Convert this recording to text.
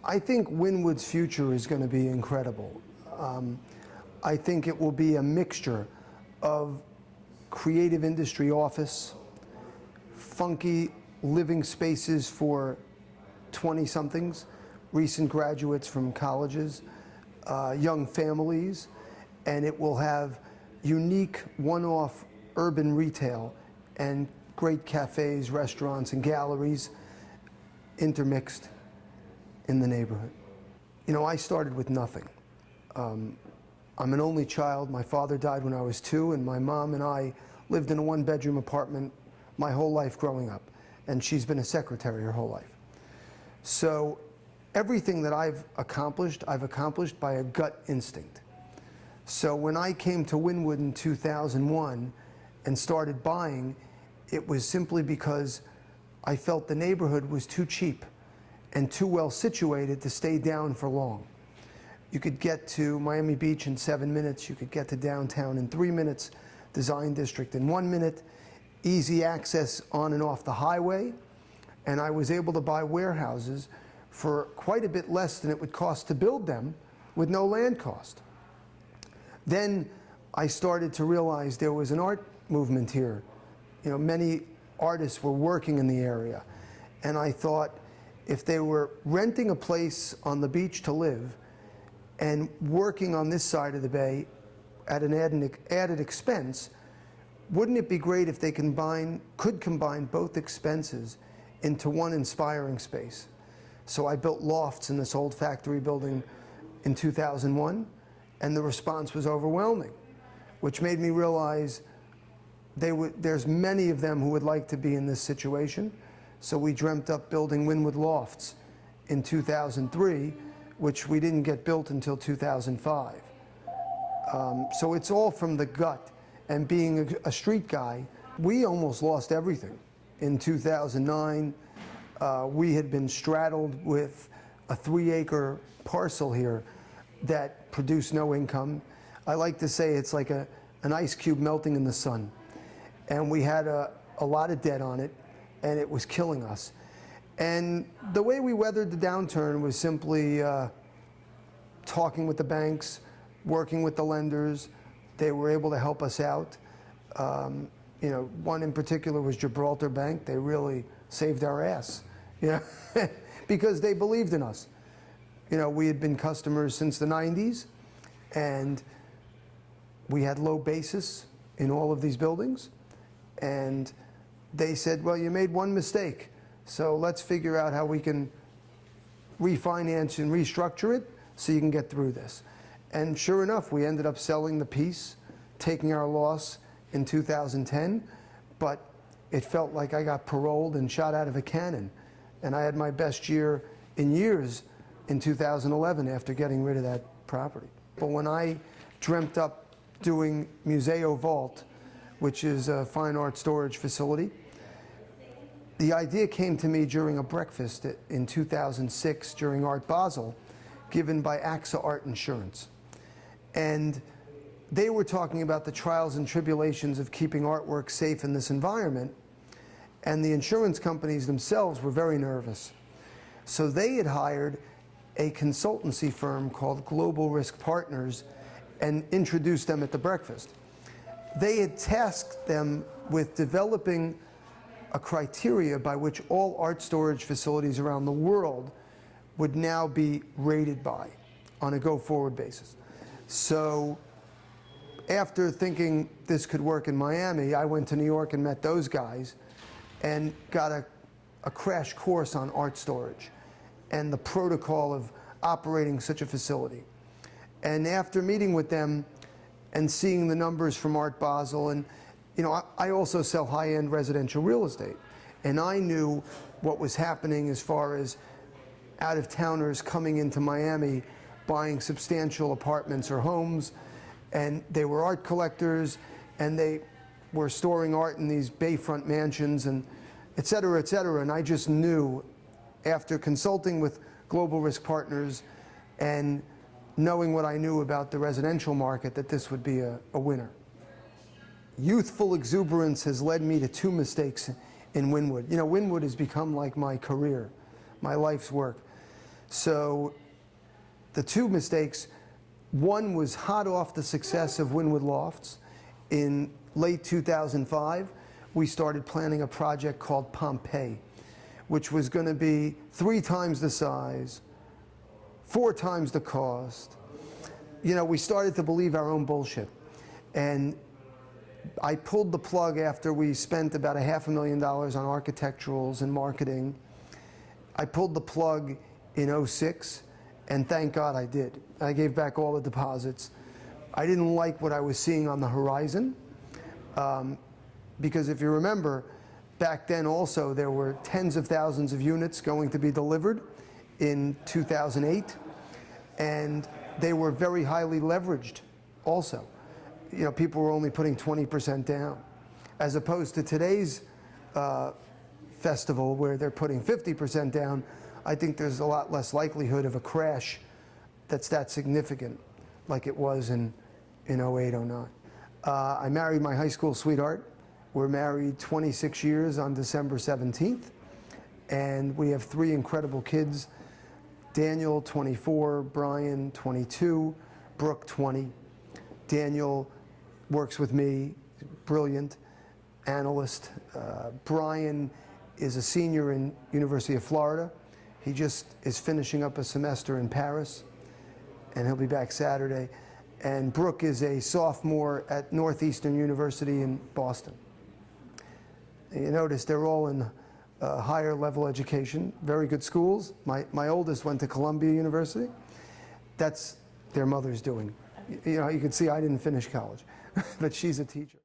I think Wynwood's future is going to be incredible. I think it will be a mixture of creative industry office, funky living spaces for 20-somethings, recent graduates from colleges, young families, and it will have unique one-off urban retail and great cafes, restaurants, and galleries intermixed in the neighborhood. You know, I started with nothing. I'm an only child. My father died when I was 2, and my mom and I lived in a one-bedroom apartment my whole life growing up, and she's been a secretary her whole life. So everything that I've accomplished by a gut instinct. So when I came to Wynwood in 2001 and started buying, it was simply because I felt the neighborhood was too cheap and too well situated to stay down for long. You could get to Miami Beach in 7 minutes, you could get to downtown in 3 minutes, Design District in 1 minute, easy access on and off the highway, and I was able to buy warehouses for quite a bit less than it would cost to build them with no land cost. Then I started to realize there was an art movement here. You know, many artists were working in the area, and I thought if they were renting a place on the beach to live and working on this side of the bay at an added expense, wouldn't it be great if they could combine both expenses into one inspiring space? So I built lofts in this old factory building in 2001, and the response was overwhelming, which made me realize there's many of them who would like to be in this situation. So we dreamt up building Wynwood Lofts in 2003, which we didn't get built until 2005. So it's all from the gut. And being a street guy, we almost lost everything. In 2009, we had been straddled with a 3-acre parcel here that produced no income. I like to say it's like an ice cube melting in the sun. And we had a lot of debt on it, and it was killing us. And the way we weathered the downturn was simply talking with the banks, working with the lenders. They were able to help us out. You know, one in particular was Gibraltar Bank. They really saved our ass, you know, because they believed in us. You know, we had been customers since the 90s, and we had low basis in all of these buildings. And they said, well, you made one mistake, so let's figure out how we can refinance and restructure it so you can get through this. And sure enough, we ended up selling the piece, taking our loss in 2010, but it felt like I got paroled and shot out of a cannon. And I had my best year in years in 2011 after getting rid of that property. But when I dreamt up doing Museo Vault, which is a fine art storage facility, the idea came to me during a breakfast in 2006 during Art Basel, given by AXA Art Insurance. And they were talking about the trials and tribulations of keeping artwork safe in this environment, and the insurance companies themselves were very nervous. So they had hired a consultancy firm called Global Risk Partners and introduced them at the breakfast. They had tasked them with developing a criteria by which all art storage facilities around the world would now be rated by on a go-forward basis. So after thinking this could work in Miami, I went to New York and met those guys and got a crash course on art storage and the protocol of operating such a facility. And after meeting with them and seeing the numbers from Art Basel, and you know, I also sell high-end residential real estate, and I knew what was happening as far as out-of-towners coming into Miami, buying substantial apartments or homes, and they were art collectors, and they were storing art in these bayfront mansions, and et cetera, and I just knew, after consulting with Global Risk Partners and knowing what I knew about the residential market, that this would be a winner. Youthful exuberance has led me to 2 mistakes in Wynwood. You know, Wynwood has become like my career, my life's work. So the two mistakes, one was hot off the success of Wynwood Lofts. In late 2005, we started planning a project called Pompeii, which was going to be 3 times the size, 4 times the cost. You know, we started to believe our own bullshit. And I pulled the plug after we spent about $500,000 on architecturals and marketing. I pulled the plug in '06, and thank God I did. I gave back all the deposits. I didn't like what I was seeing on the horizon, because if you remember, back then also there were tens of thousands of units going to be delivered in 2008, and they were very highly leveraged also. You know, people were only putting 20% down, as opposed to today's festival where they're putting 50% down. I think there's a lot less likelihood of a crash that's that significant like it was in '08, '09. I married my high school sweetheart. We're married 26 years on December 17th, and we have 3 incredible kids. Daniel, 24, Brian, 22, Brooke, 20. Daniel works with me, brilliant analyst. Brian is a senior in University of Florida. He just is finishing up a semester in Paris, and he'll be back Saturday. And Brooke is a sophomore at Northeastern University in Boston. And you notice they're all in higher level education, very good schools. My oldest went to Columbia University. That's their mother's doing. You know, you can see I didn't finish college, but she's a teacher.